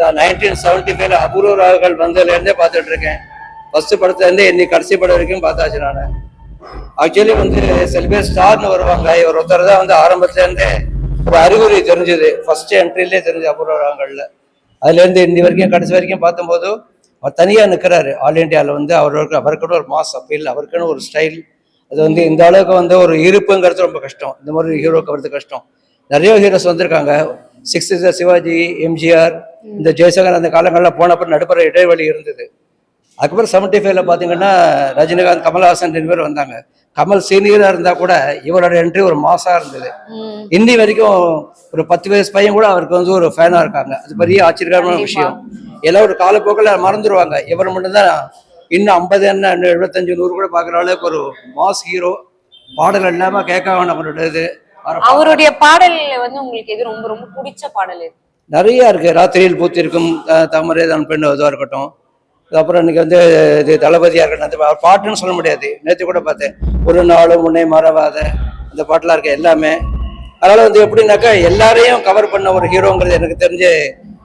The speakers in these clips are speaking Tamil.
1975 அபூர்வ ராகங்கள் வந்ததுலேருந்தே பார்த்துட்டு இருக்கேன். ஃபர்ஸ்ட் படத்துலேருந்தே இன்னைக்கு கடைசி படம் வரைக்கும் பார்த்தாச்சு. நான் ஆக்சுவலி சில பேர் ஸ்டார்னு வருவாங்க. இவர் ஒருத்தர் தான் ஆரம்பத்துலேருந்தே ஒரு அறிகுறி தெரிஞ்சது. ஃபர்ஸ்ட் என்ட்ரிலே தெரிஞ்சு அபூர்வ ராகங்கள்ல. அதுலேருந்து இன்னி வரைக்கும் கடைசி வரைக்கும் பார்க்கும்போது அவர் தனியாக நிற்கிறாரு. ஆல் இண்டியாவில் அவருக்குன்னு ஒரு மாஸ் அப்பீல், அவருக்குன்னு ஒரு ஸ்டைல். அது இந்த அளவுக்கு ஒரு இருப்புங்கிறது ரொம்ப கஷ்டம். இந்த மாதிரி ஹீரோக்கு வரது கஷ்டம். நிறைய ஹீரோஸ் வந்திருக்காங்க. 60s சிவாஜி, எம்ஜிஆர், இந்த ஜெயசங்கர் அந்த காலங்களில் போனப்போ நடுப்புற இடைவெளி இருந்தது. அதுக்கப்புறம் 75ல பார்த்தீங்கன்னா ரஜினிகாந்த், கமல்ஹாசன் 2 பேர் வந்தாங்க. கமல் சீனியராக இருந்தால் கூட இவரோட என்ட்ரி ஒரு மாசாக இருந்தது. இன்னி வரைக்கும் ஒரு 10 வயசு பையன் கூட அவருக்கு ஒரு ஃபேனாக இருக்காங்க. அது பெரிய ஆச்சரியமான விஷயம். எல்லாம் ஒரு காலப்போக்கில் மறந்துடுவாங்க. இவர் மட்டும்தான் இன்னும் 50 என்ன 75 100 கூட பார்க்குற அளவுக்கு ஒரு மாஸ் ஹீரோ. பாடல் இல்லாமல் கேட்க வேண்டாம் அவருடையது. அவருடைய பாடல் உங்களுக்கு எது ரொம்ப ரொம்ப பிடிச்ச பாடல்? நிறைய இருக்கு. ராத்திரியில் பூத்திருக்கும் தாமரை தான் பெண் அதுவாக இருக்கட்டும். அப்புறம் இன்னைக்கு இது தளபதியாக இருக்கட்டும். அந்த பாட்டுன்னு சொல்ல முடியாது. நேற்று கூட பார்த்தேன், ஒரு நாளும் முன்னே மறவாத, அந்த பாட்டெலாம் இருக்கு எல்லாமே. அதனால எப்படின்னாக்கா எல்லாரையும் கவர் பண்ண ஒரு ஹீரோங்கிறது எனக்கு தெரிஞ்ச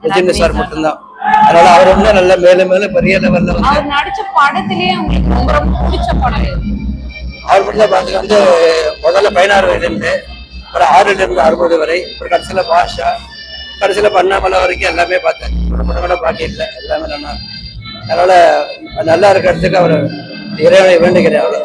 ரஜினி சார் மட்டும்தான். அதனால அவர் நல்ல மேலும் மேலும் பெரிய லெவல்ல அவர் நடிச்ச படத்திலேயே உங்களுக்கு ரொம்ப ரொம்ப பிடிச்ச படம்? அவர் மட்டும் தான் பார்த்து முதல்ல 16 வயதுலேருந்து ஒரு 6லிருந்து 60 வரை, ஒரு கடைசியில் பாஷா, கடைசியில் பண்ணாமலை வரைக்கும் எல்லாமே பார்த்தேன். கூட பாக்கி இல்லை, எல்லாமே நல்லா. அதனால நல்லா இருக்கிறதுக்கு அவர் இறைவனை வேண்டுகிறேன். அவ்வளோ.